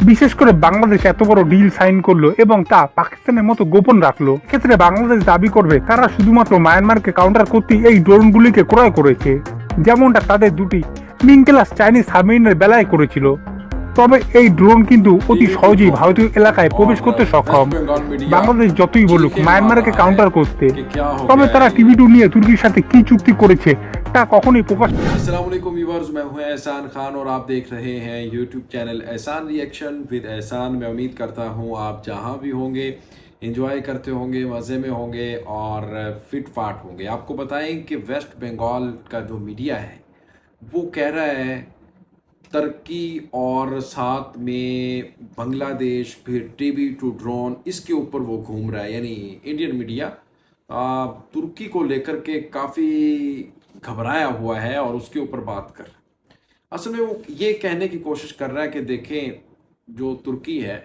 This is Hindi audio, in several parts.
বিশেষ করে বাংলাদেশ এত বড় ডিল সাইন করলো এবং তা পাকিস্তানের মতো গোপন রাখলো। ক্ষেত্রে বাংলাদেশ দাবি করবে তারা শুধুমাত্র মায়ানমারকে কাউন্টার করতে এই ড্রোনগুলিকে ক্রয় করেছে, যেমনটা তাদের দুটি মিং ক্লাস চাইনিজ সাবমেরিনের বেলায় করেছিল। তবে এই ড্রোন কিন্তু অতি সহজেই ভারতীয় এলাকায় প্রবেশ করতে সক্ষম। বাংলাদেশ যতই বলুক মায়ানমারকে কাউন্টার করতে, তবে তারা টিভি2 নিয়ে তুর্কির সাথে কি চুক্তি করেছে তা কখনোই প্রকাশ। अस्सलाम वालेकुम व्यूअर्स, मैं हूं एहसान खान और आप देख रहे हैं यूट्यूब चैनल एहसान रिएक्शन विद एहसान। मैं उम्मीद करता हूं आप जहां भी होंगे एंजॉय करते होंगे, मज़े में होंगे और फिट फाट होंगे। आपको बताएं कि वेस्ट बंगाल का जो मीडिया है वो कह रहा है तुर्की और साथ में बांग्लादेश, फिर TB2 ड्रोन, इसके ऊपर वो घूम रहा है। यानी इंडियन मीडिया तुर्की को लेकर के काफ़ी घबराया हुआ है और उसके ऊपर बात कर। असल में वो ये कहने की कोशिश कर रहा है कि देखें, जो तुर्की है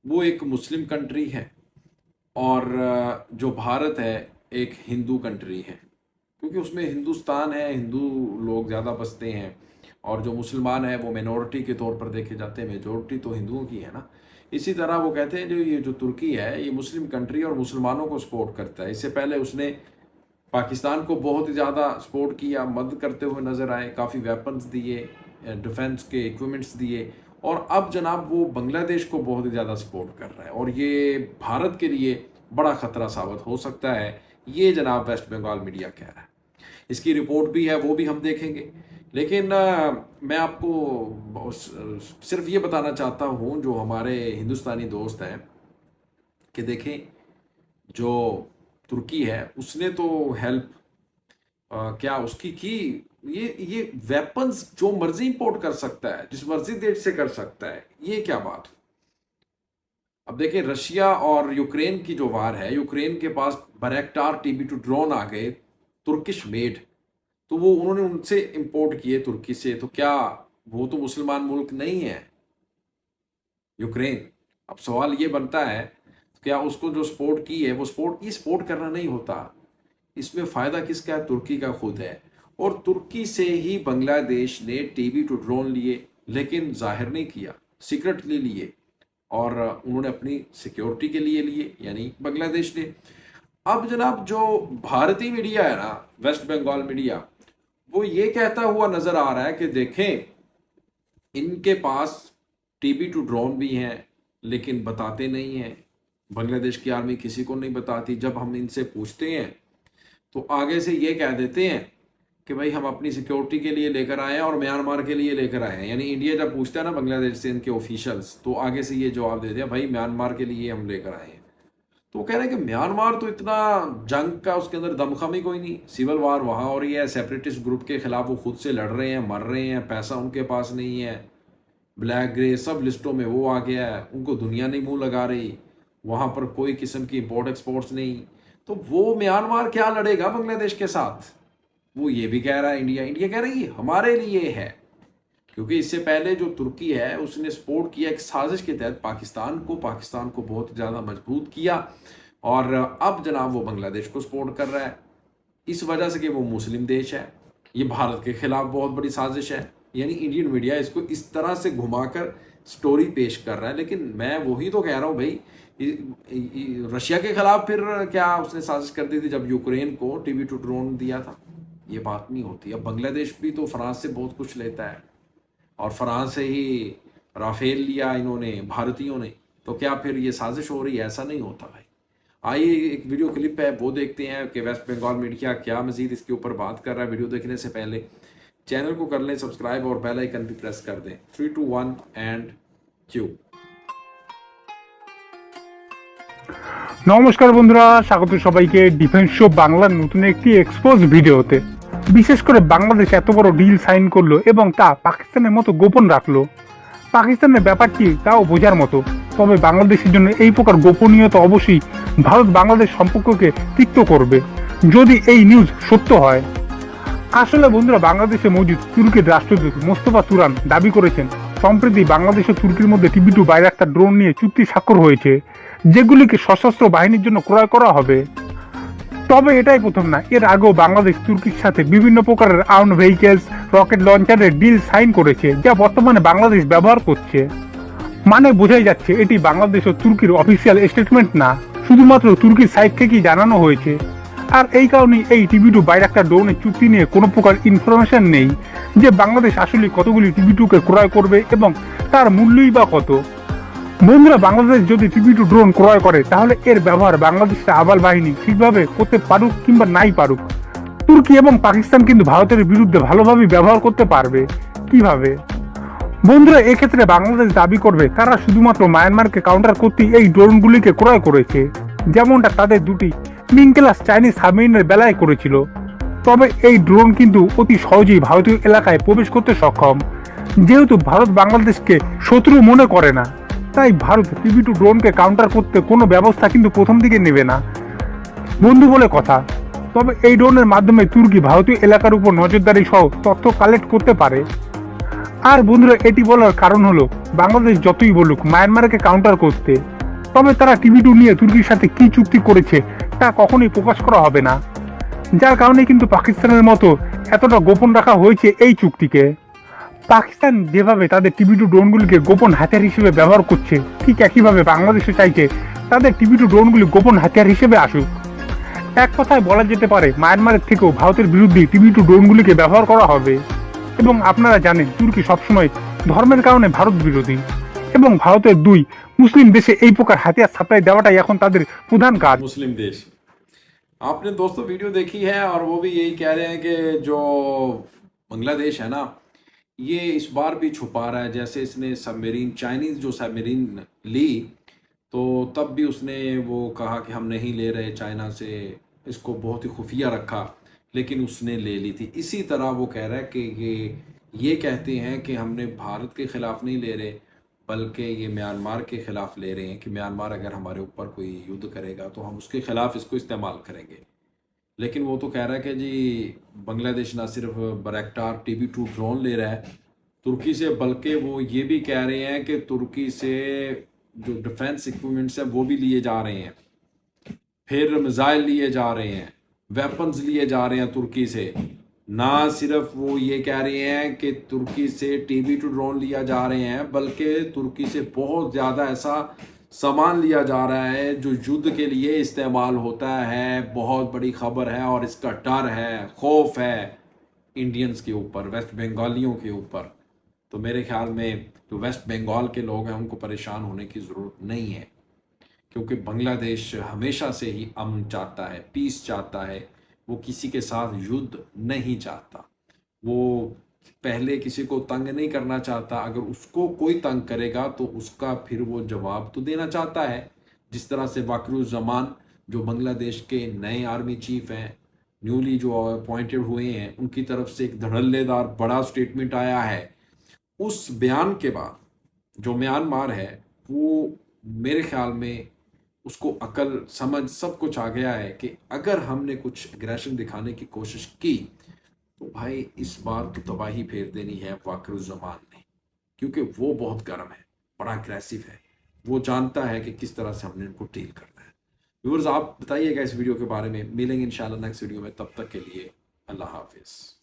वो एक मुस्लिम कंट्री है और जो भारत है एक हिंदू कंट्री है, क्योंकि उसमें हिंदुस्तान है, हिंदू लोग ज़्यादा बसते हैं और जो मुसलमान है वो मिनॉरिटी के तौर पर देखे जाते हैं। मेजॉरिटी तो हिंदुओं की है ना। इसी तरह वो कहते हैं जो तुर्की है ये मुस्लिम कंट्री और मुसलमानों को सपोर्ट करता है। इससे पहले उसने पाकिस्तान को बहुत ही ज़्यादा सपोर्ट किया, मदद करते हुए नज़र आए, काफ़ी वेपन्स दिए, डिफेंस के इक्विपमेंट्स दिए, और अब जनाब वो बांग्लादेश को बहुत ही ज़्यादा सपोर्ट कर रहा है और ये भारत के लिए बड़ा ख़तरा साबित हो सकता है। ये जनाब वेस्ट बंगाल मीडिया कह रहा है। इसकी रिपोर्ट भी है, वो भी हम देखेंगे। लेकिन मैं आपको सिर्फ ये बताना चाहता हूँ, जो हमारे हिंदुस्तानी दोस्त हैं, कि देखें जो तुर्की है उसने तो हेल्प क्या उसकी की, ये वेपन्स जो मर्जी इंपोर्ट कर सकता है, जिस मर्जी देश से कर सकता है, ये क्या बात। अब देखें रशिया और यूक्रेन की जो वार है, यूक्रेन के पास बैरक्टार TB2 ड्रोन आ गए, तुर्किश मेड, तो वो उन्होंने उनसे इंपोर्ट किए तुर्की से। तो क्या वो तो मुसलमान मुल्क नहीं है यूक्रेन। अब सवाल ये बनता है, क्या उसको जो सपोर्ट की है वो सपोर्ट करना नहीं होता। इसमें फ़ायदा किसका है? तुर्की का खुद है। और तुर्की से ही बांग्लादेश ने TB2 ड्रोन लिए, लेकिन जाहिर नहीं किया, सीक्रेटली लिए, और उन्होंने अपनी सिक्योरिटी के लिए लिए, यानी बांग्लादेश ने। अब जनाब जो भारतीय मीडिया है ना, वेस्ट बंगाल मीडिया, वो ये कहता हुआ नज़र आ रहा है कि देखें इनके पास TB2 ड्रोन भी हैं, लेकिन बताते नहीं हैं। बांग्लादेश की आर्मी किसी को नहीं बताती। जब हम इनसे पूछते हैं तो आगे से ये कह देते हैं कि भाई हम अपनी सिक्योरिटी के लिए लेकर आए हैं और म्यांमार के लिए लेकर आए हैं। यानी इंडिया जब पूछता है ना बांग्लादेश से, इनके ऑफिशियल्स, तो आगे से ये जवाब देते हैं भाई म्यांमार के लिए हम लेकर आए हैं। तो वो कह रहे हैं कि म्यांमार तो इतना जंग का उसके अंदर दमखमी कोई नहीं, सिविल वार वहाँ हो रही है, सेपरेटिस्ट ग्रुप के खिलाफ वो खुद से लड़ रहे हैं, मर रहे हैं, पैसा उनके पास नहीं है, ब्लैक ग्रे सब लिस्टों में वो आ गया है, उनको दुनिया नहीं मुँह लगा रही, वहाँ पर कोई किस्म की इंपोर्ट एक्सपोर्ट्स नहीं। तो वो म्यांमार क्या लड़ेगा बांग्लादेश के साथ। वो ये भी कह रहा है, इंडिया कह रही है हमारे लिए है, क्योंकि इससे पहले जो तुर्की है उसने सपोर्ट किया एक साजिश के तहत पाकिस्तान को बहुत ज़्यादा मजबूत किया, और अब जनाब वो बांग्लादेश को सपोर्ट कर रहा है इस वजह से कि वो मुस्लिम देश है। ये भारत के खिलाफ बहुत बड़ी साजिश है। यानी इंडियन मीडिया इसको इस तरह से घुमाकर स्टोरी पेश कर रहा है। लेकिन मैं वही तो कह रहा हूँ भाई, रशिया के खिलाफ फिर क्या उसने साजिश कर दी थी जब यूक्रेन को TB2 ड्रोन दिया था। ये बात नहीं होती। अब बांग्लादेश भी तो फ्रांस से बहुत कुछ लेता है, और फ्रांस से ही राफेल लिया इन्होंने, भारतीयों ने। तो क्या फिर ये साजिश हो रही है? ऐसा नहीं होता भाई। आइए एक वीडियो क्लिप है वो देखते हैं कि वेस्ट बंगाल मीडिया क्या मजीद इसके ऊपर बात कर रहा है। वीडियो देखने से पहले चैनल को कर लें सब्सक्राइब और बेल आइकन भी प्रेस कर दें। 3, 2, 1 एंड क्यू। নমস্কার বন্ধুরা, স্বাগত সবাইকে ডিফেন্স শো বাংলার নতুন একটি এক্সপোজ ভিডিওতে। বিশেষ করে বাংলাদেশ এত বড় ডিল সাইন করলো এবং তা পাকিস্তানের মতো গোপন রাখলো। পাকিস্তানের ব্যাপারটি তাও বোঝার মতো, তবে বাংলাদেশের জন্য এই প্রকার গোপনীয়তা অবশ্যই ভারত বাংলাদেশ সম্পর্ককে তিক্ত করবে যদি এই নিউজ সত্য হয়। আসলে বন্ধুরা, বাংলাদেশে মজুদ তুর্কির রাষ্ট্রদূত মোস্তফা তুরান দাবি করেছেন সম্প্রতি বাংলাদেশ ও তুর্কির মধ্যে TB2 বাইরাক্তার ড্রোন নিয়ে চুক্তি স্বাক্ষর হয়েছে, যেগুলিকে সশস্ত্র বাহিনীর জন্য ক্রয় করা হবে। তবে এটাই প্রথম না, এর আগেও বাংলাদেশ তুর্কির সাথে বিভিন্ন প্রকারের আর্মড ভেহিকেলস, রকেট লঞ্চারের ডিল সাইন করেছে, যা বর্তমানে বাংলাদেশ ব্যবহার করছে। মানে বোঝাই যাচ্ছে এটি বাংলাদেশ ও তুর্কির অফিসিয়াল স্টেটমেন্ট না, শুধুমাত্র তুর্কির সাইড থেকেই জানানো হয়েছে। আর এই কারণেই এই টিভি2 বাইরাক্টার ড্রোনের চুক্তি নিয়ে কোনো প্রকার ইনফরমেশন নেই যে বাংলাদেশ আসলে কতগুলি টিভি2কে ক্রয় করবে এবং তার মূল্যই বা কত। বন্ধুরা, বাংলাদেশ যদি টিভি2 ড্রোন ক্রয় করে তাহলে এর ব্যবহার বাংলাদেশের আবাল বাহিনী ঠিকভাবে করতে পারুক কিংবা নাই পারুক, তুর্কি এবং পাকিস্তান কিন্তু ভারতের বিরুদ্ধে ভালোভাবে ব্যবহার করতে পারবে। কিভাবে? বন্ধুরা, এক্ষেত্রে বাংলাদেশ দাবি করবে তারা শুধুমাত্র মায়ানমারকে কাউন্টার করতেই এই ড্রোনগুলিকে ক্রয় করেছে, যেমনটা তাদের দুটি মিং ক্লাস চাইনিজ সাবমেরিনের বেলায় করেছিল। তবে এই ড্রোন কিন্তু অতি সহজেই ভারতীয় এলাকায় প্রবেশ করতে সক্ষম। যেহেতু ভারত বাংলাদেশকে শত্রু মনে করে না, তাই ভারত টিভি2 ড্রোনকে কাউন্টার করতে কোনো ব্যবস্থা কিন্তু প্রথম দিকে নেবে না, বন্ধু বলে কথা। তবে এই ড্রোনের মাধ্যমে তুর্কি ভারতীয় এলাকার উপর নজরদারি সহ তথ্য কালেক্ট করতে পারে। আর বন্ধুরা, এটি বলার কারণ হলো বাংলাদেশ যতই বলুক মায়ানমারকে কাউন্টার করতে, তবে তারা টিভি2 নিয়ে তুর্কির সাথে কি চুক্তি করেছে তা কখনোই প্রকাশ করা হবে না, যার কারণে কিন্তু পাকিস্তানের মতো এতটা গোপন রাখা হয়েছে এই চুক্তিকে। পাকিস্তান যেভাবে তাদের টিভি2 ড্রোনগুলিকে গোপন হাতিয়ার হিসেবে ব্যবহার করছে, ঠিক একইভাবে বাংলাদেশে চাইছে তাদের টিভি2 ড্রোনগুলি গোপন হাতিয়ার হিসেবে আসুক। এক কথায় বলা যেতে পারে মায়ানমারের থেকেও ভারতের বিরুদ্ধে টিভি2 ড্রোনগুলিকে ব্যবহার করা হবে। এবং আপনারা জানেন তুর্কি সবসময় ধর্মের কারণে ভারত বিরোধী, এবং ভারতের দুই মুসলিম देशे এই প্রকার হাতিয়ার সাপ্লাই দেওয়াটাই এখন তাদের প্রধান কাজ। मुस्लिम देश। आपने दोस्तों वीडियो देखी है और वो भी यही कह रहे हैं कि जो बांग्लादेश है ना, ये इस बार भी छुपा रहा है। जैसे इसने सबमरीन चाइनीज जो सबमरीन ली, तो तब भी उसने वो कहा कि हम नहीं ले रहे चाइना से, इसको बहुत ही खुफिया रखा, लेकिन उसने ले ली थी। इसी तरह वो कह रहा है कि ये कहते हैं कि हमने भारत के खिलाफ नहीं ले रहे, बल्कि ये म्यांमार के ख़िलाफ़ ले रहे हैं कि म्यांमार अगर हमारे ऊपर कोई युद्ध करेगा तो हम उसके ख़िलाफ़ इसको इस्तेमाल करेंगे। लेकिन वो तो कह रहा है कि जी बांग्लादेश ना सिर्फ बैरक्टार टीबी2 ड्रोन ले रहा है तुर्की से, बल्कि वो ये भी कह रहे हैं कि तुर्की से जो डिफेंस इक्विपमेंट्स हैं वो भी लिए जा रहे हैं, फिर मिसाइल लिए जा रहे हैं, वेपन्स लिए जा रहे हैं तुर्की से। ना सिर्फ वो ये कह रहे हैं कि तुर्की से टीबी2 ड्रोन लिया जा रहे हैं, बल्कि तुर्की से बहुत ज़्यादा ऐसा सामान लिया जा रहा है जो युद्ध के लिए इस्तेमाल होता है। बहुत बड़ी खबर है और इसका डर है, खौफ है इंडियंस के ऊपर, वेस्ट बंगालियों के ऊपर। तो मेरे ख्याल में जो वेस्ट बंगाल के लोग हैं उनको परेशान होने की ज़रूरत नहीं है, क्योंकि बांग्लादेश हमेशा से ही अमन चाहता है, पीस चाहता है। वो किसी के साथ युद्ध नहीं चाहता, वो पहले किसी को तंग नहीं करना चाहता। अगर उसको कोई तंग करेगा तो उसका फिर वो जवाब तो देना चाहता है। जिस तरह से वाकरुज़्ज़मान जो बांग्लादेश के नए आर्मी चीफ हैं, न्यूली जो अपॉइंटेड हुए हैं, उनकी तरफ से एक धड़ल्लेदार बड़ा स्टेटमेंट आया है। उस बयान के बाद जो म्यांमार है वो मेरे ख्याल में उसको अकल समझ सब कुछ आ गया है कि अगर हमने कुछ एग्रेशन दिखाने की कोशिश की तो भाई इस बार तो तबाही फेर देनी है वाकरुज़्ज़मान ने, क्योंकि वो बहुत गर्म है, बड़ा अग्रेसिव है। वो जानता है कि किस तरह से हमने इनको डील करना है। व्यूअर्स, आप बताइएगा इस वीडियो के बारे में। मिलेंगे इंशाल्लाह नेक्स्ट वीडियो में, तब तक के लिए अल्लाह हाफिज़।